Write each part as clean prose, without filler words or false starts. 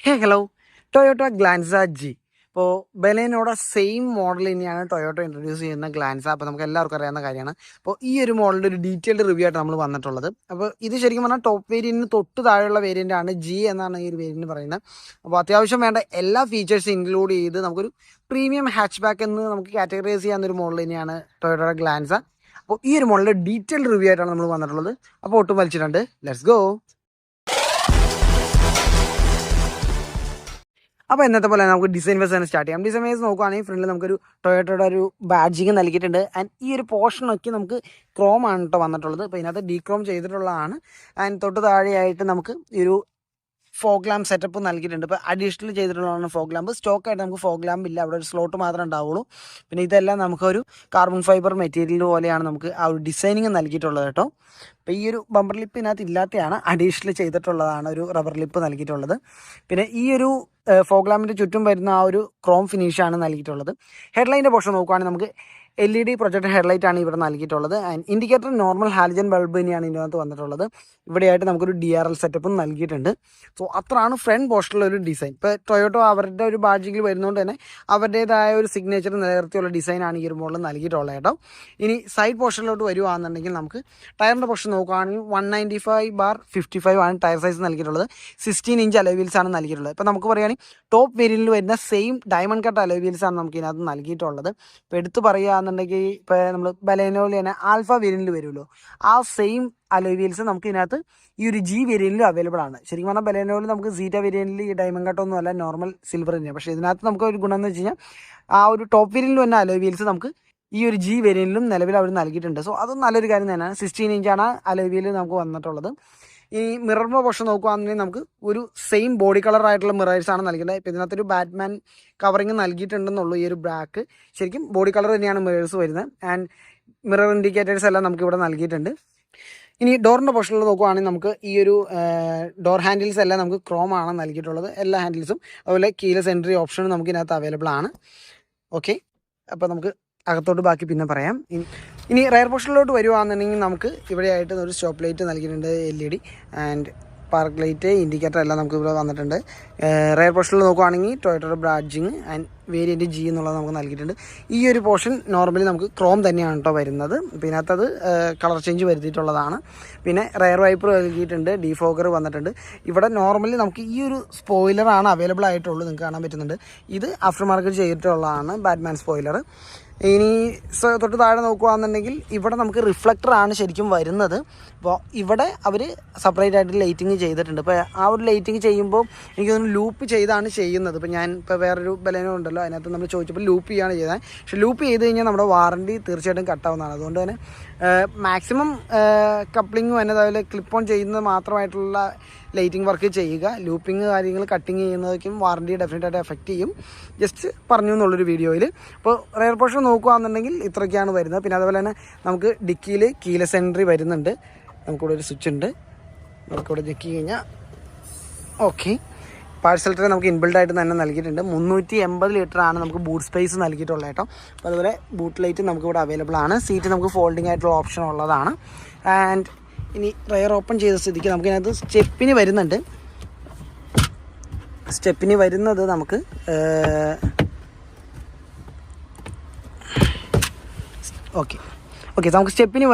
ഹേ hello Toyota Glanza G. ഇപ്പോൾ ബലേനോടെ same model തന്നെയാണ് Toyota introduce ചെയ്യുന്ന ഗ്ലാൻസ. അപ്പോൾ നമുക്ക് എല്ലാവർക്കും അറിയാവുന്ന കാര്യമാണ്. അപ്പോൾ ഈ ഒരു മോഡലിൻ്റെ ഒരു ഡീറ്റെയിൽഡ് റിവ്യൂ ആയിട്ട് നമ്മൾ വന്നിട്ടുള്ളത്. അപ്പോൾ ഇത് ശരിക്കും പറഞ്ഞാൽ ടോപ്പ് വേരിയൻറ്റിന് തൊട്ട് താഴെയുള്ള വേരിയൻ്റ് ആണ് ജി എന്നാണ് ഈ ഒരു വേരിയൻറ്റ് പറയുന്നത്. അപ്പോൾ അത്യാവശ്യം വേണ്ട എല്ലാ ഫീച്ചേഴ്സും ഇൻക്ലൂഡ് ചെയ്ത് നമുക്കൊരു പ്രീമിയം ഹാച്ച് ബാക്ക് എന്ന് നമുക്ക് കാറ്റഗറൈസ് ചെയ്യാവുന്ന ഒരു മോഡൽ തന്നെയാണ് ടൊയോട്ട ഗ്ലാൻസ. അപ്പോൾ ഈ ഒരു മോഡലിൻ്റെ ഡീറ്റെയിൽഡ് റിവ്യൂ ആയിട്ടാണ് നമ്മൾ വന്നിട്ടുള്ളത്. അപ്പോൾ ഒട്ടും വലിച്ചിട്ടുണ്ട്, ലെറ്റ്സ് ഗോ. അപ്പോൾ ഇന്നത്തെ പോലെ നമുക്ക് ഡിസൈൻ വൈസ് തന്നെ സ്റ്റാർട്ട് ചെയ്യാം. ഡിസൈൻ വൈസ് നോക്കുകയാണെങ്കിൽ ഫ്രണ്ടിൽ നമുക്കൊരു ടൊയോട്ടയുടെ ഒരു ബാഡ്ജിങ് നൽകിയിട്ടുണ്ട്. ആൻഡ് ഈ ഒരു പോർഷനൊക്കെ നമുക്ക് ക്രോം ആണ് കേട്ടോ വന്നിട്ടുള്ളത്. അപ്പോൾ ഇതിനകത്ത് ഡീക്രോം ചെയ്തിട്ടുള്ളതാണ്. ആൻഡ് തൊട്ട് താഴെയായിട്ട് നമുക്ക് ഈ ഒരു ഫോഗ് ലാമ്പ് സെറ്റപ്പ് നൽകിയിട്ടുണ്ട്. ഇപ്പോൾ അഡീഷണൽ ചെയ്തിട്ടുള്ളതാണ് ഫോഗ് ലാമ്പ്. സ്റ്റോക്കായിട്ട് നമുക്ക് ഫോഗ് ലാമ്പ് ഇല്ല, അവിടെ ഒരു സ്ലോട്ട് മാത്രമേ ഉണ്ടാവുള്ളൂ. പിന്നെ ഇതെല്ലാം നമുക്കൊരു കാർബൺ ഫൈബർ മെറ്റീരിയൽ പോലെയാണ് നമുക്ക് ആ ഒരു ഡിസൈനിങ് നൽകിയിട്ടുള്ളത് കേട്ടോ. അപ്പോൾ ഈ ഒരു ബമ്പർ ലിപ്പ് ഇതിനകത്ത് ഇല്ലാത്തതാണ്, അഡീഷണൽ ചെയ്തിട്ടുള്ളതാണ് ഒരു റബ്ബർ ലിപ്പ് നൽകിയിട്ടുള്ളത്. പിന്നെ ഈ ഒരു ഫോഗ് ലാമ്പിൻ്റെ ചുറ്റും വരുന്ന ആ ഒരു ക്രോം ഫിനിഷാണ് നൽകിയിട്ടുള്ളത്. ഹെഡ്ലൈൻ്റെ പോർഷൻ നോക്കുകയാണെങ്കിൽ നമുക്ക് LED പ്രൊജക്ടർ ഹെഡ്ലൈറ്റ് ആണ് ഇവിടെ നൽകിയിട്ടുള്ളത്. And indicator normal halogen bulb തന്നെയാണ് ഇതിനകത്ത് വന്നിട്ടുള്ളത്. ഇവിടെയായിട്ട് നമുക്കൊരു DRL സെറ്റപ്പും നൽകിയിട്ടുണ്ട്. സോ അത്രയാണ് ഫ്രണ്ട് പോർഷനിലൊരു ഡിസൈൻ. ഇപ്പോൾ ടൊയോട്ടോ അവരുടെ ഒരു ബാഡ്ജിങ്ങിൽ വരുന്നതുകൊണ്ട് തന്നെ അവരുടേതായ ഒരു സിഗ്നേച്ചർ നിലനിർത്തിയുള്ള ഡിസൈനാണ് ഈ ഒരു മോഡൽ നൽകിയിട്ടുള്ളത് കേട്ടോ. ഇനി സൈഡ് പോർഷനിലോട്ട് വരുവാണെന്നുണ്ടെങ്കിൽ നമുക്ക് ടയറിൻ്റെ പോർഷൻ നോക്കുകയാണെങ്കിൽ 195/55 ആണ് ടയർ സൈസ് നൽകിയിട്ടുള്ളത്. 16 ഇഞ്ച് അലോയ് വീൽസ് ആണ് നൽകിയിട്ടുള്ളത്. ഇപ്പോൾ നമുക്ക് പറയുകയാണെങ്കിൽ ടോപ്പ് വേരിയൻറ്റിൽ വരുന്ന same diamond cut alloy wheels ആണ് നമുക്ക് ഇതിനകത്ത് നൽകിയിട്ടുള്ളത്. ഇപ്പോൾ എടുത്ത് പറയുകയാണെന്നുണ്ടെങ്കിൽ ഇപ്പോൾ നമ്മൾ ബലേനോയിൽ തന്നെ ആൽഫ വേരിയൻറ്റിൽ വരുമല്ലോ, ആ സെയിം അലോയ് വീൽസ് നമുക്ക് ഇതിനകത്ത് ഈ ഒരു ജി വേരിയൻറ്റിലും അവൈലബിൾ ആണ്. ശരിക്കും പറഞ്ഞാൽ ബലേനോയിൽ നമുക്ക് സീറ്റ വേരിയൻറ്റിൽ ഈ ഡയമണ്ട് കട്ടൊന്നും അല്ല, നോർമൽ സിൽവർ തന്നെയാണ്. പക്ഷേ ഇതിനകത്ത് നമുക്ക് ഒരു ഗുണം എന്ന് വെച്ച് കഴിഞ്ഞാൽ ആ ഒരു ടോപ്പ് വേരിയൻറ്റിൽ വരുന്ന അലോയ് വീൽസ് നമുക്ക് ഈ ഒരു ജി വേരിയൻറ്റിലും നിലവിൽ അവർ നൽകിയിട്ടുണ്ട്. സോ അതും നല്ലൊരു കാര്യം തന്നെയാണ്. 16 ഇഞ്ചാണ് അലോയ് വീൽ നമുക്ക് വന്നിട്ടുള്ളത്. ഈ മിററിൻ്റെ പോർഷൻ നോക്കുകയാണെന്നുണ്ടെങ്കിൽ നമുക്ക് ഒരു സെയിം ബോഡി കളർ ആയിട്ടുള്ള മിറേഴ്സാണ് നൽകേണ്ടത്. ഇപ്പോൾ ഇതിനകത്തൊരു ബാറ്റ്മാൻ കവറിങ് നൽകിയിട്ടുണ്ടെന്നുള്ളൂ. ഈ ഒരു ബ്ലാക്ക് ശരിക്കും ബോഡി കളർ തന്നെയാണ് മിറേഴ്സ് വരുന്നത്. ആൻഡ് മിറർ ഇൻഡിക്കേറ്റേഴ്സ് എല്ലാം നമുക്ക് ഇവിടെ നൽകിയിട്ടുണ്ട്. ഇനി ഡോറിൻ്റെ പോർഷനിൽ നോക്കുകയാണെങ്കിൽ നമുക്ക് ഈ ഒരു ഡോർ ഹാൻഡിൽസ് എല്ലാം നമുക്ക് ക്രോം ആണ് നൽകിയിട്ടുള്ളത്, എല്ലാ ഹാൻഡിൽസും. അതുപോലെ കീലെസ് എൻട്രി ഓപ്ഷനും നമുക്ക് ഇതിനകത്ത് അവൈലബിൾ ആണ്. ഓക്കെ, അപ്പോൾ നമുക്ക് അകത്തോട്ട് ബാക്കി പിന്നെ പറയാം. ഇനി റയർ പോർഷനിലോട്ട് വരുവാണെന്നുണ്ടെങ്കിൽ നമുക്ക് ഇവിടെയായിട്ട് ഒരു സ്റ്റോപ്പ് ലൈറ്റ് നൽകിയിട്ടുണ്ട്, LED. And park light, indicator എല്ലാം നമുക്ക് ഇവിടെ വന്നിട്ടുണ്ട്. റയർ പോർഷനിൽ നോക്കുകയാണെങ്കിൽ ടൊയോട്ടയുടെ ബാഡ്ജിങ് ആൻഡ് വേരിയൻറ്റ് ജി എന്നുള്ളത് നമുക്ക് നൽകിയിട്ടുണ്ട്. ഈ ഒരു പോർഷൻ നോർമലി നമുക്ക് ക്രോം തന്നെയാണ് കേട്ടോ വരുന്നത്. പിന്നെ അത് കളർ ചേഞ്ച് വരുത്തിയിട്ടുള്ളതാണ്. പിന്നെ റയർ വൈപ്പർ നൽകിയിട്ടുണ്ട്, ഡീഫോഗർ വന്നിട്ടുണ്ട്. ഇവിടെ നോർമലി നമുക്ക് ഈ ഒരു സ്പോയിലറാണ് അവൈലബിൾ ആയിട്ടുള്ളൂ, നിങ്ങൾക്ക് കാണാൻ പറ്റുന്നുണ്ട്. ഇത് ആഫ്റ്റർ മാർക്കറ്റ് ചെയ്തിട്ടുള്ളതാണ് ബാറ്റ്മാൻ സ്പോയിലർ. ഇനി തൊട്ട് താഴെ നോക്കുകയാണെന്നുണ്ടെങ്കിൽ ഇവിടെ നമുക്ക് റിഫ്ലക്ടറാണ് ശരിക്കും വരുന്നത്. അപ്പോൾ ഇവിടെ അവർ സെപ്പറേറ്റ് ആയിട്ട് ലൈറ്റിങ് ചെയ്തിട്ടുണ്ട്. ഇപ്പോൾ ആ ഒരു ലൈറ്റിങ് ചെയ്യുമ്പോൾ എനിക്ക് തോന്നുന്നു ലൂപ്പ് ചെയ്താണ് ചെയ്യുന്നത്. ഇപ്പോൾ ഞാൻ ഇപ്പോൾ വേറൊരു ബലേനോ ഉണ്ടല്ലോ, അതിനകത്ത് നമ്മൾ ചോദിച്ചപ്പോൾ ലൂപ്പ് ചെയ്യാണ് ചെയ്തത്. പക്ഷേ ലൂപ്പ് ചെയ്ത് കഴിഞ്ഞാൽ നമ്മുടെ വാറണ്ടി തീർച്ചയായിട്ടും കട്ടാവുന്നതാണ്. അതുകൊണ്ട് തന്നെ മാക്സിമം കപ്ലിങ്ങും അതുപോലെ ക്ലിപ്പ് ഓൺ ചെയ്യുന്നത് മാത്രമായിട്ടുള്ള ലൈറ്റിംഗ് വർക്ക് ചെയ്യുക. ലൂപ്പിങ് കാര്യങ്ങൾ കട്ടിങ് ചെയ്യുന്നതൊക്കെയും വാറണ്ടി ഡെഫിനറ്റായിട്ട് എഫക്റ്റ് ചെയ്യും. ജസ്റ്റ് പറഞ്ഞു എന്നുള്ളൊരു വീഡിയോയിൽ. അപ്പോൾ റെയർ പോർഷൻ നോക്കുകയാണെന്നുണ്ടെങ്കിൽ ഇത്രയൊക്കെയാണ് വരുന്നത്. പിന്നെ അതുപോലെ തന്നെ നമുക്ക് ഡിക്കിയിൽ കീലെസ് എൻട്രി വരുന്നുണ്ട്. നമുക്കിവിടെ ഒരു സ്വിച്ച് ഉണ്ട്, നമുക്കിവിടെ ഞെക്കി കഴിഞ്ഞാൽ ഓക്കെ. പാഴ്സൽ ട്രേ നമുക്ക് ഇൻബിൽഡ് ആയിട്ട് തന്നെ നൽകിയിട്ടുണ്ട്. 380 ലിറ്ററാണ് നമുക്ക് ബൂട്ട് സ്പേസ് നൽകിയിട്ടുള്ളത് കേട്ടോ. അപ്പോൾ അതുപോലെ ബൂട്ട് ലൈറ്റ് നമുക്കിവിടെ അവൈലബിൾ ആണ്. സീറ്റ് നമുക്ക് ഫോൾഡിംഗ് ആയിട്ടുള്ള ഓപ്ഷൻ ഉള്ളതാണ്. ആൻഡ് ഇനി റെയർ ഓപ്പൺ ചെയ്ത സ്ഥിതിക്ക് നമുക്കിതിനകത്ത് സ്റ്റെപ്പിന് വരുന്നുണ്ട്. സ്റ്റെപ്പിന് വരുന്നത് നമുക്ക് ഓക്കെ നമുക്ക് സ്റ്റെപ്പിന്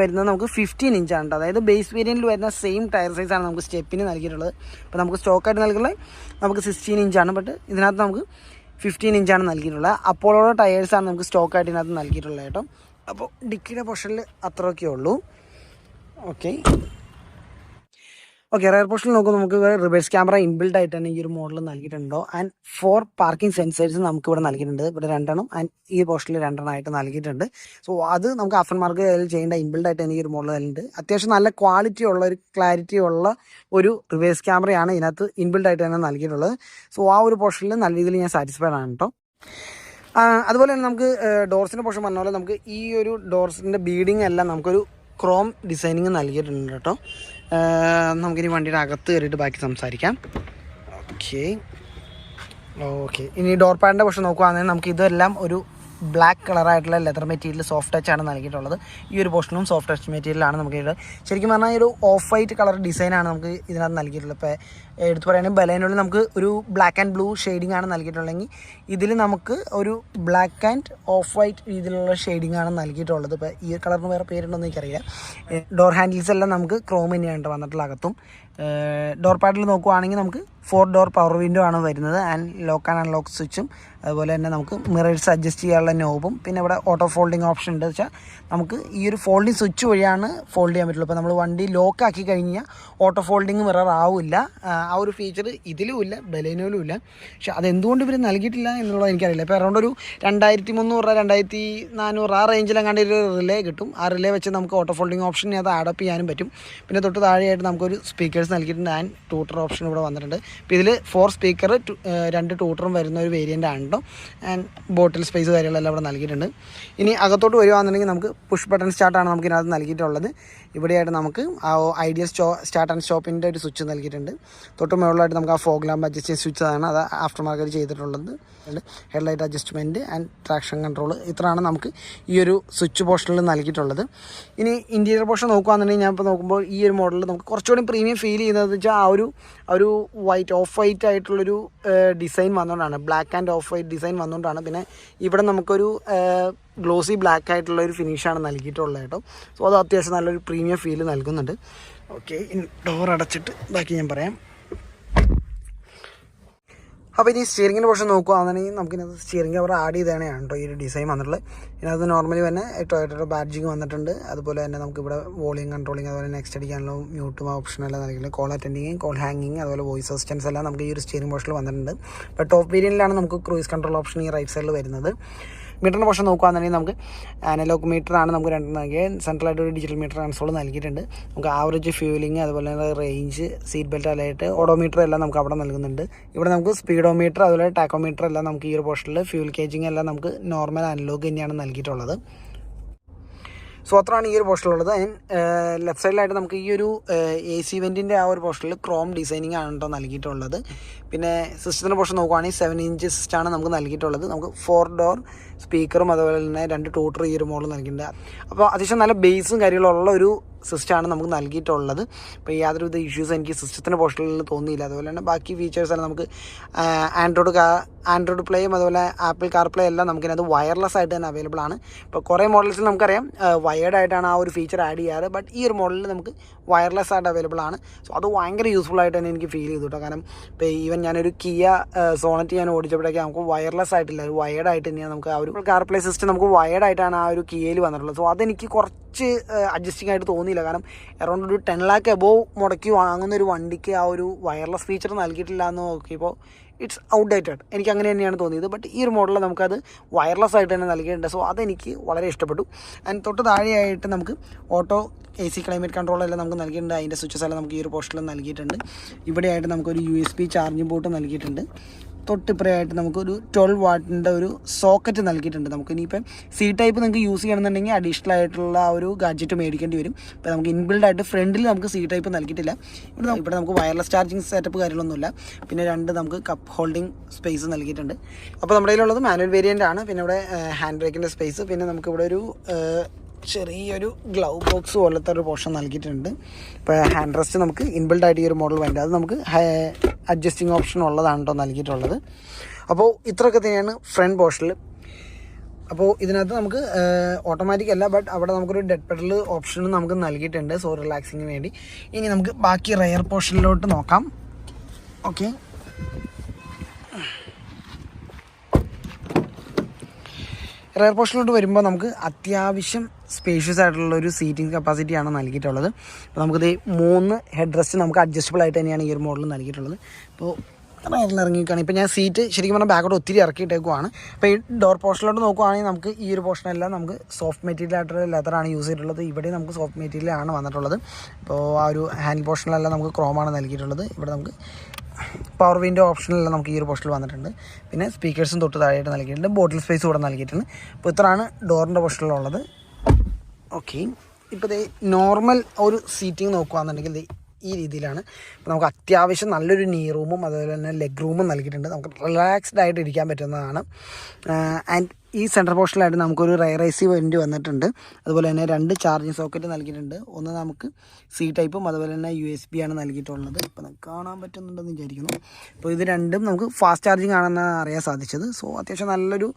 വരുന്നത് നമുക്ക് 15 ഇഞ്ചാണ്. അതായത് ബേസ് വേരിയൻറ്റിൽ വരുന്ന സെയിം ടയർ സൈസാണ് നമുക്ക് സ്റ്റെപ്പിന് നൽകിയിട്ടുള്ളത്. അപ്പോൾ നമുക്ക് സ്റ്റോക്കായിട്ട് നൽകുന്നത് നമുക്ക് 16 ഇഞ്ചാണ്. ബട്ട് ഇതിനകത്ത് നമുക്ക് 15 ഇഞ്ചാണ് നൽകിയിട്ടുള്ളത്. അപ്പോളോയുടെ ടയേഴ്സാണ് നമുക്ക് സ്റ്റോക്കായിട്ട് ഇതിനകത്ത് നൽകിയിട്ടുള്ളത് കേട്ടോ. അപ്പോൾ ഡിക്കിയുടെ പോർഷനിൽ അത്രയൊക്കെ ഉള്ളൂ. ഓക്കെ, റയർ പോർഷനിൽ നോക്കുമ്പോൾ നമുക്ക് റിവേഴ്സ് ക്യാമറ ഇൻബിൽഡ് ആയിട്ട് തന്നെ ഈ ഒരു മോഡൽ നൽകിയിട്ടുണ്ടോ. ആൻഡ് 4 പാർക്കിംഗ് സെൻസേഴ്സ് നമുക്ക് ഇവിടെ നൽകിയിട്ടുണ്ട്. ഇവിടെ 2 ആൻഡ് ഈ പോർഷനിൽ 2 ആയിട്ട് നൽകിയിട്ടുണ്ട്. സോ അത് നമുക്ക് ആഫ്റ്റർ മാർക്കറ്റ് ചെയ്യേണ്ട ഇൻബിൽഡ് ആയിട്ട് തന്നെ ഈ ഒരു മോഡൽ ഉണ്ട്. അത്യാവശ്യം നല്ല ക്വാളിറ്റി ഉള്ള ഒരു ക്ലാരിറ്റി ഉള്ള ഒരു റിവേഴ്സ് ക്യാമറയാണ് ഇതിനകത്ത് ഇൻബിൽഡ് ആയിട്ട് തന്നെ നൽകിയിട്ടുള്ളത്. സോ ആ ഒരു പോർഷനിൽ നല്ല രീതിയിൽ ഞാൻ സാറ്റിസ്ഫൈഡ് ആണ് കേട്ടോ. അതുപോലെ തന്നെ നമുക്ക് ഡോർസിൻ്റെ പോർഷൻ പറഞ്ഞ പോലെ നമുക്ക് ഈ ഒരു ഡോർസിൻ്റെ ബീഡിങ് എല്ലാം നമുക്കൊരു ക്രോം ഡിസൈനിങ് നൽകിയിട്ടുണ്ട് കേട്ടോ. നമുക്കിനി വണ്ടിയുടെ അകത്ത് കയറിയിട്ട് ബാക്കി സംസാരിക്കാം. ഓക്കെ ഇനി ഡോർ പാഡിൻ്റെ പോർഷൻ നോക്കുകയാണെങ്കിൽ നമുക്ക് ഇതെല്ലാം ഒരു ബ്ലാക്ക് കളറായിട്ടുള്ള ലെതർ മെറ്റീരിയൽ സോഫ്റ്റ് ടച്ച് ആണ് നൽകിയിട്ടുള്ളത്. ഈ ഒരു പോർഷനും സോഫ്റ്റ് ടച്ച് മെറ്റീരിയലാണ് നമുക്ക് ഇത്. ശരിക്കും പറഞ്ഞാൽ ഒരു ഓഫ് വൈറ്റ് കളർ ഡിസൈനാണ് നമുക്ക് ഇതിനകത്ത് നൽകിയിട്ടുള്ളത്. ഇപ്പോൾ എടുത്ത് പറയുകയാണെങ്കിൽ ബലേനുള്ളിൽ നമുക്ക് ഒരു ബ്ലാക്ക് ആൻഡ് ബ്ലൂ ഷെയ്ഡിംഗ് ആണ് നൽകിയിട്ടുള്ളതെങ്കിൽ ഇതിൽ നമുക്ക് ഒരു ബ്ലാക്ക് ആൻഡ് ഓഫ് വൈറ്റ് രീതിയിലുള്ള ഷെയ്ഡിംഗ് ആണ് നൽകിയിട്ടുള്ളത്. ഇപ്പോൾ ഈ കളറിന് വേറെ പേരുണ്ടോയെന്ന് എനിക്കറിയില്ല. ഡോർ ഹാൻഡിൽസ് എല്ലാം നമുക്ക് ക്രോം തന്നെയാണ് വന്നിട്ടുള്ള അകത്തും. ഡോർ പാഡിൽ നോക്കുവാണെങ്കിൽ നമുക്ക് 4 ഡോർ പവർ വിൻഡോ ആണ് വരുന്നത് ആൻഡ് ലോക്ക് ആൻഡ് അൺലോക്ക് സ്വിച്ചും അതുപോലെ തന്നെ നമുക്ക് മിറേഴ്സ് അഡ്ജസ്റ്റ് ചെയ്യാനുള്ള നോബും പിന്നെ ഇവിടെ ഓട്ടോ ഫോൾഡിങ് ഓപ്ഷൻ ഉണ്ട്. വെച്ചാൽ നമുക്ക് ഈ ഒരു ഫോൾഡിങ് സ്വിച്ച് വഴിയാണ് ഫോൾഡ് ചെയ്യാൻ പറ്റുള്ളൂ. ഇപ്പോൾ നമ്മൾ വണ്ടി ലോക്ക് ആക്കി കഴിഞ്ഞാൽ ഓട്ടോ ഫോൾഡിങ് മിറർ ആവില്ല. ആ ഒരു ഫീച്ചർ ഇതിലും ഇല്ല, ബലേനോയിലും ഇല്ല. പക്ഷെ അതെന്തുകൊണ്ട് ഇവർ നൽകിയിട്ടില്ല എന്നുള്ളത് എനിക്കറിയില്ല. ഇപ്പോൾ അറൗണ്ട് ഒരു 2300 2400 ആ റേഞ്ചിലെങ്ങാണ്ട് ഒരു റിലേ കിട്ടും. ആ റിലേ വെച്ച് നമുക്ക് ഓട്ടോ ഫോൾഡിങ് ഓപ്ഷൻ അത് ആഡപ്പ് ചെയ്യാനും പറ്റും. പിന്നെ തൊട്ട് താഴെയായിട്ട് നമുക്കൊരു സ്പീക്കേഴ്സ് നൽകിയിട്ടുണ്ട് ആൻഡ് ട്യൂട്ടർ ഓപ്ഷൻ ഇവിടെ വന്നിട്ടുണ്ട്. ഇപ്പോൾ ഇതിൽ 4 സ്പീക്കർ 2 ട്യൂട്ടറും വരുന്ന ഒരു വേരിയൻ്റ് ആണ് കേട്ടോ. ആൻഡ് ബോട്ടിൽ സ്പേസ് കാര്യങ്ങളെല്ലാം ഇവിടെ നൽകിയിട്ടുണ്ട്. ഇനി അകത്തോട്ട് വരുവാണെന്നുണ്ടെങ്കിൽ നമുക്ക് പുഷ് ബട്ടൺ സ്റ്റാർട്ടാണ് നമുക്ക് ഇതിനകത്ത് നൽകിയിട്ടുള്ളത്. ഇവിടെയായിട്ട് നമുക്ക് ആ ഐഡിയൽ സ്റ്റാർട്ട് ആൻഡ് സ്റ്റോപ്പിൻ്റെ ഒരു സ്വിച്ച് നൽകിയിട്ടുണ്ട്. തൊട്ട് മുകളിലായിട്ട് നമുക്ക് ആ ഫോഗ് ലാമ്പ് അഡ്ജസ്റ്റ് സ്വിച്ച് ആണ് അത് ആഫ്റ്റർ മാർക്കറ്റ് ചെയ്തിട്ടുള്ളത്. Headlight adjustment and traction control ഇത്രയാണ് നമുക്ക് ഈ ഒരു സ്വിച്ച് പോർഷനിൽ നൽകിയിട്ടുള്ളത്. ഇനി ഇൻറ്റീരിയർ പോർഷൻ നോക്കുകയാണെന്നുണ്ടെങ്കിൽ ഞാൻ ഇപ്പോൾ നോക്കുമ്പോൾ ഈ ഒരു മോഡലിൽ നമുക്ക് കുറച്ചുകൂടി പ്രീമിയം ഫീൽ ചെയ്യുന്നത് വെച്ചാൽ ആ ഒരു വൈറ്റ് ഓഫ് വൈറ്റ് ആയിട്ടുള്ളൊരു ഡിസൈൻ വന്നുകൊണ്ടാണ്, black and off white design വന്നുകൊണ്ടാണ്. പിന്നെ ഇവിടെ നമുക്കൊരു ഗ്ലോസി ബ്ലാക്ക് ആയിട്ടുള്ള ഒരു ഫിനിഷാണ് നൽകിയിട്ടുള്ളത് കേട്ടോ. സോ അത് അത്യാവശ്യം നല്ലൊരു പ്രീമിയം ഫീൽ നൽകുന്നുണ്ട്. ഓക്കെ, ഡോർ അടച്ചിട്ട് ബാക്കി ഞാൻ പറയാം. അപ്പോൾ ഇനി സ്റ്റിയറിങ്ങിൻ്റെ പോർഷൻ നോക്കുകയാണെന്നുണ്ടെങ്കിൽ നമുക്കിതിനകത്ത് സ്റ്റിയറിംഗ് കവർ ആഡ് ചെയ്തതാണ് കേട്ടോ ഈ ഒരു ഡിസൈൻ വന്നിട്ടുള്ളത്. ഇതിനകത്ത് നോർമലി തന്നെ ടൊയോട്ടയുടെ ബാഡ്ജിങ് വന്നിട്ടുണ്ട്. അതുപോലെ തന്നെ നമുക്കിവിടെ വോളിയം കൺട്രോളിങ് അതുപോലെ നെക്സ്റ്റ് അടിക്കാനുള്ള മ്യൂട്ടും ഓപ്ഷനെല്ലാം നൽകിയിട്ടുണ്ട്. കോൾ അറ്റൻഡിങ്, കോൾ ഹാങ്ങിങ് അതുപോലെ വോയിസ് അസിസ്റ്റൻസ് എല്ലാം നമുക്ക് ഈ ഒരു സ്റ്റിയറിംഗ് പോർഷനിൽ വന്നിട്ടുണ്ട്. ഇപ്പോൾ ടോപ്പ് വേരിയൻറ്റിലാണ് നമുക്ക് ക്രൂയിസ് കൺട്രോൾ ഓപ്ഷൻ ഈ റൈറ്റ് സൈഡിൽ വരുന്നത്. മീറ്ററിൻ്റെ പോർഷൻ നോക്കുകയാണെന്നുണ്ടെങ്കിൽ നമുക്ക് അനലോഗ് മീറ്ററാണ് നമുക്ക് രണ്ടും നൽകിയത്. സെൻട്രലായിട്ട് ഒരു ഡിജിറ്റൽ മീറ്റർ കൺസോൾ നൽകിയിട്ടുണ്ട്. നമുക്ക് ആവറേജ് ഫ്യൂലിംഗ് അതുപോലെ തന്നെ റേഞ്ച്, സീറ്റ് ബെൽറ്റ് അല്ലായിട്ട് ഓഡോമീറ്റർ എല്ലാം നമുക്ക് അവിടെ നൽകുന്നുണ്ട്. ഇവിടെ നമുക്ക് സ്പീഡോമീറ്റർ അതുപോലെ ടാക്കോമീറ്റർ എല്ലാം നമുക്ക് ഈ ഒരു പോർഷനിൽ ഫ്യൂൽ കേജിങ് എല്ലാം നമുക്ക് നോർമൽ അനലോഗ് തന്നെയാണ് നൽകിയിട്ടുള്ളത്. സോ അത്രയാണ് ഈ ഒരു പോർഷനിലുള്ളത്. ലെഫ്റ്റ് സൈഡിലായിട്ട് നമുക്ക് ഈ ഒരു AC വെൻറ്റിൻ്റെ ആ ഒരു പോർഷനിൽ ക്രോം ഡിസൈനിങ് ആണ് കേട്ടോ നൽകിയിട്ടുള്ളത്. പിന്നെ സിസ്റ്റത്തിൻ്റെ പോർഷൻ നോക്കുകയാണെങ്കിൽ 7 ഇഞ്ച് സിസ്റ്റമാണ് നമുക്ക് നൽകിയിട്ടുള്ളത്. നമുക്ക് 4 ഡോർ സ്പീക്കറും അതുപോലെ തന്നെ 2 ട്യൂട്ടർ ഈ ഒരു മോഡൽ നൽകിയിട്ടുണ്ട്. അപ്പോൾ അത്യാവശ്യം നല്ല ബേസും കാര്യങ്ങളുള്ള ഒരു സിസ്റ്റമാണ് നമുക്ക് നൽകിയിട്ടുള്ളത്. അപ്പോൾ യാതൊരുവിധ ഇഷ്യൂസ് എനിക്ക് സിസ്റ്റത്തിൻ്റെ പോർഷനിൽ തോന്നിയില്ല. അതുപോലെ തന്നെ ബാക്കി ഫീച്ചേഴ്സെല്ലാം നമുക്ക് ആൻഡ്രോയിഡ് പ്ലേയും അതുപോലെ ആപ്പിൾ കാർ പ്ലേ എല്ലാം നമുക്കിനത് വയർലെസ് ആയിട്ട് തന്നെ അവൈലബിൾ ആണ്. ഇപ്പോൾ കുറേ മോഡൽസിൽ നമുക്കറിയാം വയേർഡ് ആയിട്ടാണ് ആ ഒരു ഫീച്ചർ ആഡ് ചെയ്യാറ്. ബട്ട് ഈ ഒരു മോഡലിൽ നമുക്ക് വയർലെസ് ആയിട്ട് അവൈലബിൾ ആണ്. സോ അത് ഭയങ്കര യൂസ്ഫുൾ ആയിട്ട് തന്നെ എനിക്ക് ഫീൽ ചെയ്തു കേട്ടോ. കാരണം ഇപ്പോൾ ഈവൻ ഞാനൊരു കിയ സോണറ്റ് ഞാൻ ഓടിച്ചപ്പോഴേക്കും നമുക്ക് വയർലെസ് ആയിട്ടില്ല, ഒരു വയേർഡ് ആയിട്ട് തന്നെയാണ് നമുക്ക് ആ ഒരു കാർ പ്ലേ സിസ്റ്റം നമുക്ക് വയേർഡ് ആയിട്ടാണ് ആ ഒരു കിയയിൽ വന്നിട്ടുള്ളത്. സോ അതെനിക്ക് കുറച്ച് അഡ്ജസ്റ്റിംഗ് ആയിട്ട് തോന്നിയില്ല. കാരണം അറൗണ്ട് ഒരു 10 lakh എബോവ് മുടക്കി വാങ്ങുന്ന ഒരു വണ്ടിക്ക് ആ ഒരു വയർലെസ് ഫീച്ചർ നൽകിയിട്ടില്ല എന്ന് നോക്കിയപ്പോൾ ഇറ്റ്സ് ഔട്ട്ഡേറ്റഡ്. എനിക്ക് അങ്ങനെ തന്നെയാണ് തോന്നിയത്. ബട്ട് ഈ ഒരു മോഡലിൽ നമുക്കത് വയർലെസ് ആയിട്ട് തന്നെ നൽകിയിട്ടുണ്ട്. സോ അതെനിക്ക് വളരെ ഇഷ്ടപ്പെട്ടു. ആൻഡ് തൊട്ട് താഴെയായിട്ട് നമുക്ക് ഓട്ടോ AC ക്ലൈമറ്റ് കൺട്രോൾ എല്ലാം നമുക്ക് നൽകിയിട്ടുണ്ട്. അതിൻ്റെ സ്വിച്ചസ് എല്ലാം നമുക്ക് ഈ ഒരു പോർഷനിൽ നൽകിയിട്ടുണ്ട്. ഇവിടെയായിട്ട് നമുക്കൊരു USB ചാർജിങ് പോർട്ട് നൽകിയിട്ടുണ്ട്. തൊട്ടിപ്പുറയായിട്ട് നമുക്കൊരു 12 വാട്ടിൻ്റെ ഒരു സോക്കറ്റ് നൽകിയിട്ടുണ്ട്. നമുക്ക് ഇനിയിപ്പം C ടൈപ്പ് നിങ്ങൾക്ക് യൂസ് ചെയ്യണമെന്നുണ്ടെങ്കിൽ അഡീഷണൽ ആയിട്ടുള്ള ആ ഒരു ഗാഡ്ജറ്റ് മേടിക്കേണ്ടി വരും. ഇപ്പോൾ നമുക്ക് ഇൻബിൽഡ് ആയിട്ട് ഫ്രണ്ടിൽ നമുക്ക് C ടൈപ്പ് നൽകിയിട്ടില്ല. ഇവിടെ നമുക്ക് വയർലെസ് ചാർജിങ് സെറ്റപ്പ് കാര്യങ്ങളൊന്നുമില്ല. പിന്നെ 2 നമുക്ക് കപ്പ് ഹോൾഡിംഗ് സ്പേസ് നൽകിയിട്ടുണ്ട്. അപ്പോൾ നമ്മുടെ കയ്യിലുള്ളത് മാനുവൽ വേരിയൻ്റ് ആണ്. പിന്നെ ഇവിടെ ഹാൻഡ് ബ്രേക്കിൻ്റെ സ്പേസ്, പിന്നെ നമുക്കിവിടെ ഒരു ചെറിയൊരു ഗ്ലൗ ബോക്സ് പോലത്തെ ഒരു പോർഷൻ നൽകിയിട്ടുണ്ട്. ഇപ്പോൾ ഹാൻഡ് റെസ്റ്റ് നമുക്ക് ഇൻബിൽഡ് ആയിട്ട് ഈ ഒരു മോഡൽ വേണ്ടത്, അത് നമുക്ക് അഡ്ജസ്റ്റിംഗ് ഓപ്ഷൻ ഉള്ളതാണ് കേട്ടോ നൽകിയിട്ടുള്ളത്. അപ്പോൾ ഇത്രയൊക്കെ തന്നെയാണ് ഫ്രണ്ട് പോർഷനിൽ. അപ്പോൾ ഇതിനകത്ത് നമുക്ക് ഓട്ടോമാറ്റിക് അല്ല, ബട്ട് അവിടെ നമുക്കൊരു ഡെഡ് പെഡൽ ഓപ്ഷനും നമുക്ക് നൽകിയിട്ടുണ്ട് സോ റിലാക്സിങ്ങിന് വേണ്ടി. ഇനി നമുക്ക് ബാക്കി റെയർ പോർഷനിലോട്ട് നോക്കാം. ഓക്കെ, റെയർ പോർഷനിലോട്ട് വരുമ്പോൾ നമുക്ക് അത്യാവശ്യം സ്പേഷ്യസ് ആയിട്ടുള്ളൊരു സീറ്റിംഗ് കപ്പാസിറ്റിയാണ് നൽകിയിട്ടുള്ളത്. അപ്പോൾ നമുക്കിത് 3 ഹെഡ് റെസ്റ്റ് നമുക്ക് അഡ്ജസ്റ്റബിൾ ആയിട്ട് തന്നെയാണ് ഈ ഒരു മോഡൽ നൽകിയിട്ടുള്ളത്. ഇപ്പോൾ റയറിൽ ഇറങ്ങിയിരിക്കുകയാണ്. ഇപ്പോൾ ഞാൻ സീറ്റ് ശരിക്കും പറഞ്ഞാൽ ബാക്കോട്ട് ഒത്തിരി ഇറക്കിയിട്ടേക്കുവാണ്. അപ്പോൾ ഈ ഡോർ പോർഷനിലോട്ട് നോക്കുകയാണെങ്കിൽ നമുക്ക് ഈ ഒരു പോർഷനെല്ലാം നമുക്ക് സോഫ്റ്റ് മെറ്റീരിയൽ ആയിട്ടുള്ള ലെതറാണ് യൂസ് ചെയ്തിട്ടുള്ളത്. ഇവിടെ നമുക്ക് സോഫ്റ്റ് മെറ്റീരിയലാണ് വന്നിട്ടുള്ളത്. അപ്പോൾ ആ ഒരു ഹാൻഡിൽ പോർഷനിലെല്ലാം നമുക്ക് ക്രോമാണ് നൽകിയിട്ടുള്ളത്. ഇവിടെ നമുക്ക് പവർ വിൻഡോ ഓപ്ഷനെല്ലാം നമുക്ക് ഈ ഒരു പോർഷനിൽ വന്നിട്ടുണ്ട്. പിന്നെ സ്പീക്കേഴ്സും തൊട്ട് താഴെയായിട്ട് നൽകിയിട്ടുണ്ട്. ബോട്ടിൽ സ്പേസ് കൂടെ നൽകിയിട്ടുണ്ട്. അപ്പോൾ ഇത്രയാണ് ഡോറിൻ്റെ പോർഷനിലുള്ളത്. ഓക്കെ, ഇപ്പോൾ നോർമൽ ഒരു സീറ്റിംഗ് നോക്കുകയാണെന്നുണ്ടെങ്കിൽ ഈ രീതിയിലാണ്. ഇപ്പോൾ നമുക്ക് അത്യാവശ്യം നല്ലൊരു നീ റൂമും അതുപോലെ തന്നെ ലെഗ് റൂമും നൽകിയിട്ടുണ്ട്. നമുക്ക് റിലാക്സ്ഡ് ആയിട്ട് ഇരിക്കാൻ പറ്റുന്നതാണ്. ആൻഡ് ഈ സെൻട്രൽ പോർഷനിലായിട്ട് നമുക്കൊരു റയറൈസി വെൻറ്റ് വന്നിട്ടുണ്ട്. അതുപോലെ തന്നെ 2 ചാർജിങ് സോക്കറ്റ് നൽകിയിട്ടുണ്ട്. ഒന്ന് നമുക്ക് സി ടൈപ്പും അതുപോലെ തന്നെ USB ആണ് നൽകിയിട്ടുള്ളത്. ഇപ്പോൾ നമുക്ക് കാണാൻ പറ്റുന്നുണ്ടെന്ന് വിചാരിക്കുന്നു. അപ്പോൾ ഇത് രണ്ടും നമുക്ക് ഫാസ്റ്റ് ചാർജിങ് ആണെന്ന് അറിയാൻ സാധിച്ചത്. സോ അത്യാവശ്യം നല്ലൊരു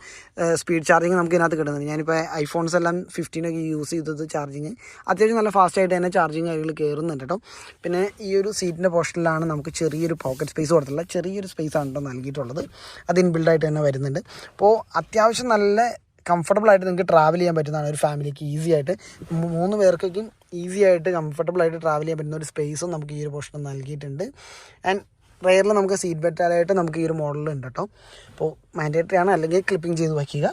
സ്പീഡ് ചാർജിങ് നമുക്ക് ഇതിനകത്ത് കിട്ടുന്നുണ്ട്. ഞാനിപ്പോൾ ഐഫോൺസ് എല്ലാം 15 ഒക്കെ യൂസ് ചെയ്തത് ചാർജിങ് അത്യാവശ്യം നല്ല ഫാസ്റ്റായിട്ട് തന്നെ ചാർജിങ് കാര്യങ്ങൾ കയറുന്നുണ്ട് കേട്ടോ. പിന്നെ ഈ ഒരു സീറ്റിൻ്റെ പോർഷനിലാണ് നമുക്ക് ചെറിയൊരു പോക്കറ്റ് സ്പേസ് കൊടുത്തിട്ടുള്ളത്. ചെറിയൊരു സ്പേസ് ആണ് കേട്ടോ നൽകിയിട്ടുള്ളത്. അത് ഇൻബിൽഡായിട്ട് തന്നെ വരുന്നുണ്ട്. അപ്പോൾ അത്യാവശ്യം നല്ല കംഫർട്ടബിളായിട്ട് നിങ്ങൾക്ക് ട്രാവൽ ചെയ്യാൻ പറ്റുന്നതാണ്. ഒരു ഫാമിലിക്ക് ഈസി ആയിട്ട് 3 പേർക്കും ഈസി ആയിട്ട് കംഫർട്ടബിളായിട്ട് ട്രാവൽ ചെയ്യാൻ പറ്റുന്ന ഒരു സ്പേസും നമുക്ക് ഈ ഒരു പോർഷനിൽ നൽകിയിട്ടുണ്ട്. ആൻഡ് റെയറിൽ നമുക്ക് സീറ്റ് ബെൽറ്റായിട്ട് നമുക്ക് ഈ ഒരു മോഡലിൽ ഉണ്ട് കേട്ടോ. അപ്പോൾ മാൻഡേറ്ററി ആണ്, അല്ലെങ്കിൽ ക്ലിപ്പിംഗ് ചെയ്ത് വയ്ക്കുക.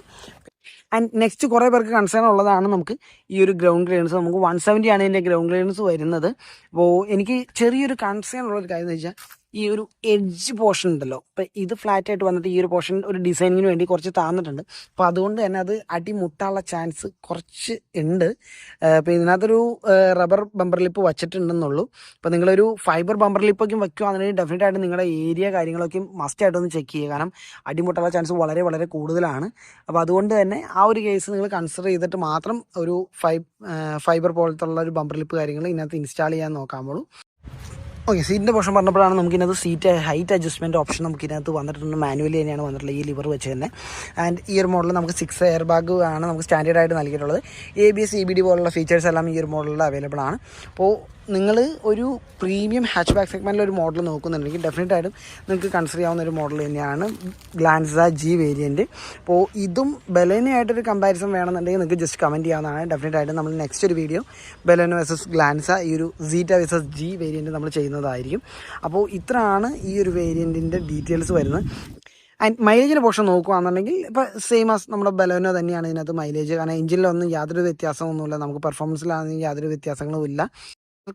ആൻഡ് നെക്സ്റ്റ് കുറേ പേർക്ക് കൺസേൺ ഉള്ളതാണ് നമുക്ക് ഈ ഒരു ഗ്രൗണ്ട് ക്ലിയറൻസ്. നമുക്ക് 170 ആണ് ഇതിൻ്റെ ഗ്രൗണ്ട് ക്ലിയറൻസ് വരുന്നത്. അപ്പോൾ എനിക്ക് ചെറിയൊരു കൺസേൺ ഉള്ളൊരു കാര്യം എന്ന് വെച്ചാൽ ഈ ഒരു എഡ്ജ് പോർഷൻ ഉണ്ടല്ലോ. അപ്പോൾ ഇത് ഫ്ലാറ്റായിട്ട് വന്നിട്ട് ഈ ഒരു പോർഷൻ ഒരു ഡിസൈനിങ്ങിന് വേണ്ടി കുറച്ച് താന്നിട്ടുണ്ട്. അപ്പോൾ അതുകൊണ്ട് തന്നെ അത് അടിമുട്ടാനുള്ള ചാൻസ് കുറച്ച് ഉണ്ട്. അപ്പോൾ ഇതിനകത്തൊരു റബ്ബർ ബമ്പർ ലിപ്പ് വച്ചിട്ടുണ്ടെന്നുള്ളൂ. അപ്പോൾ നിങ്ങളൊരു ഫൈബർ ബമ്പർ ലിപ്പൊക്കെ വയ്ക്കുകയാണെന്നുണ്ടെങ്കിൽ ഡെഫിനറ്റ് ആയിട്ട് നിങ്ങളുടെ ഏരിയ കാര്യങ്ങളൊക്കെ മസ്റ്റായിട്ടൊന്ന് ചെക്ക് ചെയ്യുക. കാരണം അടിമുട്ടാനുള്ള ചാൻസ് വളരെ വളരെ കൂടുതലാണ്. അപ്പോൾ അതുകൊണ്ട് തന്നെ ആ ഒരു കേസ് നിങ്ങൾ കൺസിഡർ ചെയ്തിട്ട് മാത്രം ഒരു ഫൈബർ പോലത്തുള്ള ഒരു ബമ്പർ ലിപ്പ് കാര്യങ്ങൾ ഇതിനകത്ത് ഇൻസ്റ്റാൾ ചെയ്യാൻ നോക്കാവുള്ളൂ. ഓക്കെ, സീറ്റിൻ്റെ പോർഷൻ പറഞ്ഞപ്പോഴാണ് നമുക്കിതിനകത്ത് സീറ്റ് ഹൈറ്റ് അഡ്ജസ്റ്റ്മെൻറ്റ് ഓപ്ഷൻ നമുക്കിതിനകത്ത് വന്നിട്ടുണ്ട്. മാനുവലി തന്നെയാണ് വന്നിട്ടുള്ളത് ഈ ലിവർ വെച്ച് തന്നെ. ആൻഡ് ഈ ഒരു മോഡൽ നമുക്ക് 6 എയർ ബാഗ് ആണ് നമുക്ക് സ്റ്റാൻഡേർഡായിട്ട് നൽകിയിട്ടുള്ളത്. ABS EBD പോലുള്ള ഫീച്ചേഴ്സ് എല്ലാം ഈ ഒരു മോഡലിൽ അവൈലബിൾ ആണ്. അപ്പോൾ നിങ്ങൾ ഒരു പ്രീമിയം ഹാച്ച് ബാക്ക് സെഗ്മെൻറ്റിൽ ഒരു മോഡൽ നോക്കുന്നുണ്ടെങ്കിൽ ഡെഫിനറ്റ് ആയിട്ടും നിങ്ങൾക്ക് കൺസിഡർ ചെയ്യാവുന്ന ഒരു മോഡൽ തന്നെയാണ് ഗ്ലാൻസ G വേരിയൻറ്റ്. അപ്പോൾ ഇതും ബലേനയായിട്ടൊരു കമ്പാരിസൺ വേണമെന്നുണ്ടെങ്കിൽ നിങ്ങൾക്ക് ജസ്റ്റ് കമൻറ്റ് ചെയ്യാവുന്നതാണ്. ഡെഫിനറ്റ് ആയിട്ടും നമ്മൾ നെക്സ്റ്റ് ഒരു വീഡിയോ ബലേനോ വേഴ്സസ് ഗ്ലാൻസ ഈ ഒരു സീറ്റ വേഴ്സസ് G വേരിയൻറ്റ് നമ്മൾ ചെയ്യുന്നതായിരിക്കും. അപ്പോൾ ഇത്രയാണ് ഈ ഒരു വേരിയൻറ്റിൻ്റെ ഡീറ്റെയിൽസ് വരുന്നത്. ആൻഡ് മൈലേജിൻ്റെ പോർഷൻ നോക്കുകയാണെന്നുണ്ടെങ്കിൽ ഇപ്പോൾ സെയിം ആസ് നമ്മുടെ ബലേനോ തന്നെയാണ് ഇതിനകത്ത് മൈലേജ്. കാരണം എഞ്ചിനിലൊന്നും യാതൊരു വ്യത്യാസമൊന്നുമില്ല, നമുക്ക് പെർഫോമൻസിലാണെങ്കിൽ യാതൊരു വ്യത്യാസങ്ങളും ഇല്ല.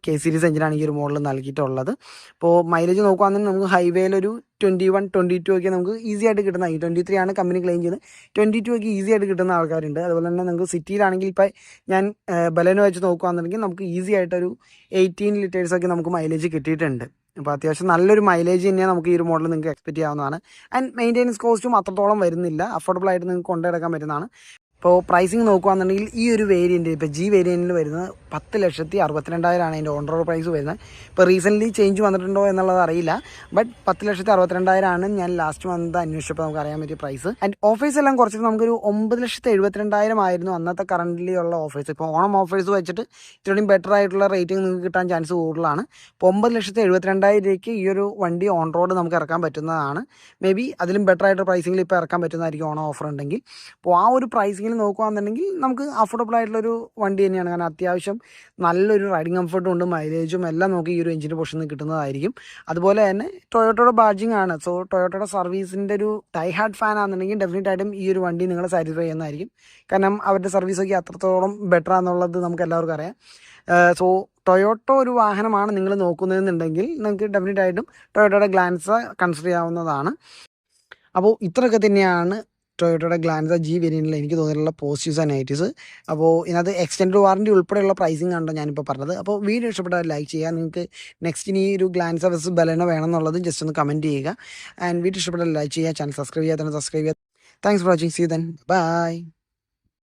K സീരീസ് എഞ്ചിനാണ് ഈ ഒരു മോഡൽ നൽകിയിട്ടുള്ളത്. അപ്പോൾ മൈലേജ് നോക്കുകയാണെന്നുണ്ടെങ്കിൽ നമുക്ക് ഹൈവേയിലൊരു 21, 22 ഒക്കെ നമുക്ക് ഈസി ആയിട്ട് കിട്ടുന്ന, 23 ആണ് കമ്പനി ക്ലെയിം ചെയ്യുന്നത്, 22 ഒക്കെ ഈസി ആയിട്ട് കിട്ടുന്ന ആൾക്കാരുണ്ട്. അതുപോലെ തന്നെ നമുക്ക് സിറ്റിയിലാണെങ്കിൽ ഇപ്പോൾ ഞാൻ ബലേനോ വെച്ച് നോക്കുകയാണെന്നുണ്ടെങ്കിൽ നമുക്ക് ഈസി ആയിട്ടൊരു 18 ലിറ്റേഴ്സൊക്കെ നമുക്ക് മൈലേജ് കിട്ടിയിട്ടുണ്ട്. അപ്പോൾ അത്യാവശ്യം നല്ലൊരു മൈലേജ് തന്നെയാണ് നമുക്ക് ഈ ഒരു മോഡൽ നിങ്ങൾക്ക് എക്സ്പെക്റ്റ് ചെയ്യാവുന്നതാണ്. ആൻഡ് മെയിൻ്റെനൻസ് കോസ്റ്റും അത്രത്തോളം വരുന്നില്ല, അഫോർഡബിൾ ആയിട്ട് നിങ്ങൾക്ക് കൊണ്ടുനടക്കാൻ പറ്റുന്നതാണ്. ഇപ്പോൾ പ്രൈസിങ് നോക്കുകയാണെന്നുണ്ടെങ്കിൽ ഈ ഒരു വേരിയൻറ്റ് ഇപ്പോൾ G വേരിയൻറ്റിൽ വരുന്നത് 10,62,000 ആണ് അതിൻ്റെ ഓൺ റോഡ് പ്രൈസ് വരുന്നത്. ഇപ്പോൾ റീസെൻ്റ്ലി ചേഞ്ച് വന്നിട്ടുണ്ടോ എന്നുള്ളത് അറിയില്ല. ബട്ട് 10,62,000 ആണ് ഞാൻ ലാസ്റ്റ് മന്ത് അന്വേഷിച്ചപ്പോൾ നമുക്ക് അറിയാൻ പറ്റിയ പ്രൈസ്. ആൻഡ് ഓഫേഴ്സ് എല്ലാം കുറച്ചിട്ട് നമുക്കൊരു 9,72,000 ആയിരുന്നു അന്നത്തെ കറൻ്റ് ഉള്ള ഓഫേഴ്സ്. ഇപ്പോൾ ഓണം ഓഫേഴ്സ് വെച്ചിട്ട് ഇത്രയും ബെറ്റർ ആയിട്ടുള്ള റേറ്റിംഗ് നിങ്ങൾക്ക് കിട്ടാൻ ചാൻസ് കൂടുതലാണ്. ഇപ്പോൾ 9,72,000 ഈ ഒരു വണ്ടി ഓൺ റോഡ് നമുക്ക് ഇറക്കാൻ പറ്റുന്നതാണ്. മേ ബി അതിലും ബെറ്റർ ആയിട്ട് പ്രൈസിങ്ങിൽ ഇപ്പോൾ ഇറക്കാൻ പറ്റുന്നതായിരിക്കും ഓണം ഓഫർ ഉണ്ടെങ്കിൽ. അപ്പോൾ ആ ഒരു പ്രൈസിങ്ങിൽ നോക്കുകയാണെന്നുണ്ടെങ്കിൽ നമുക്ക് അഫോർഡബിൾ ആയിട്ടുള്ളൊരു വണ്ടി തന്നെയാണ്. കാരണം അത്യാവശ്യം നല്ലൊരു റൈഡിങ് കംഫർട്ടും ഉണ്ട്, മൈലേജും എല്ലാം നമുക്ക് ഈ ഒരു എഞ്ചിൻ്റെ പോർഷനിൽ നിന്ന് കിട്ടുന്നതായിരിക്കും. അതുപോലെ തന്നെ ടൊയോട്ടയുടെ ബാഡ്ജിങ് ആണ്. സോ ടൊയോട്ടയുടെ സർവീസിൻ്റെ ഒരു ടൈ ഹാർഡ് ഫാൻ ആണെന്നുണ്ടെങ്കിൽ ഡെഫിനറ്റ് ആയിട്ടും ഈ ഒരു വണ്ടി നിങ്ങളെ സാറ്റിസ്ഫൈ ചെയ്യുന്നതായിരിക്കും. കാരണം അവരുടെ സർവീസൊക്കെ അത്രത്തോളം ബെറ്റർ ആണെന്നുള്ളത് നമുക്ക് എല്ലാവർക്കും അറിയാം. സോ ടൊയോട്ട ഒരു വാഹനമാണ് നിങ്ങൾ നോക്കുന്നതെന്നുണ്ടെങ്കിൽ നിങ്ങൾക്ക് ഡെഫിനറ്റ് ആയിട്ടും ടൊയോട്ടയുടെ ഗ്ലാൻസ കൺസിഡർ ചെയ്യാവുന്നതാണ്. അപ്പോൾ ഇത്രയൊക്കെ തന്നെയാണ് ടൊയോട്ടയുടെ ഗ്ലാൻസ G വേരിയൻറ്റിൽ എനിക്ക് തോന്നിയിട്ടുള്ള പോസിറ്റീവ്സ് ആൻഡ് നെഗറ്റീവ്സ്. അപ്പോൾ ഇതിനകത്ത് എക്സ്റ്റൻഡ് വാറൻറ്റി ഉൾപ്പെടെയുള്ള പ്രൈസിങ് ആണല്ലോ ഞാനിപ്പോൾ പറഞ്ഞത്. അപ്പോൾ വീഡിയോ ഇഷ്ടപ്പെട്ടാൽ ലൈക്ക് ചെയ്യുക. നിങ്ങൾക്ക് നെക്സ്റ്റ് ഇനി ഒരു ഗ്ലാൻസ വെസ് ബലേനോ വേണമെന്നുള്ളത് ജസ്റ്റ് ഒന്ന് കമൻറ്റ് ചെയ്യുക. ആൻഡ് വീഡിയോ ഇഷ്ടപ്പെട്ടാൽ ലൈക്ക് ചെയ്യുക, ചാനൽ സബ്സ്ക്രൈബ് ചെയ്യാൻ സബ്സ്ക്രൈബ് ചെയ്യുക. Thanks for watching. See you then, by.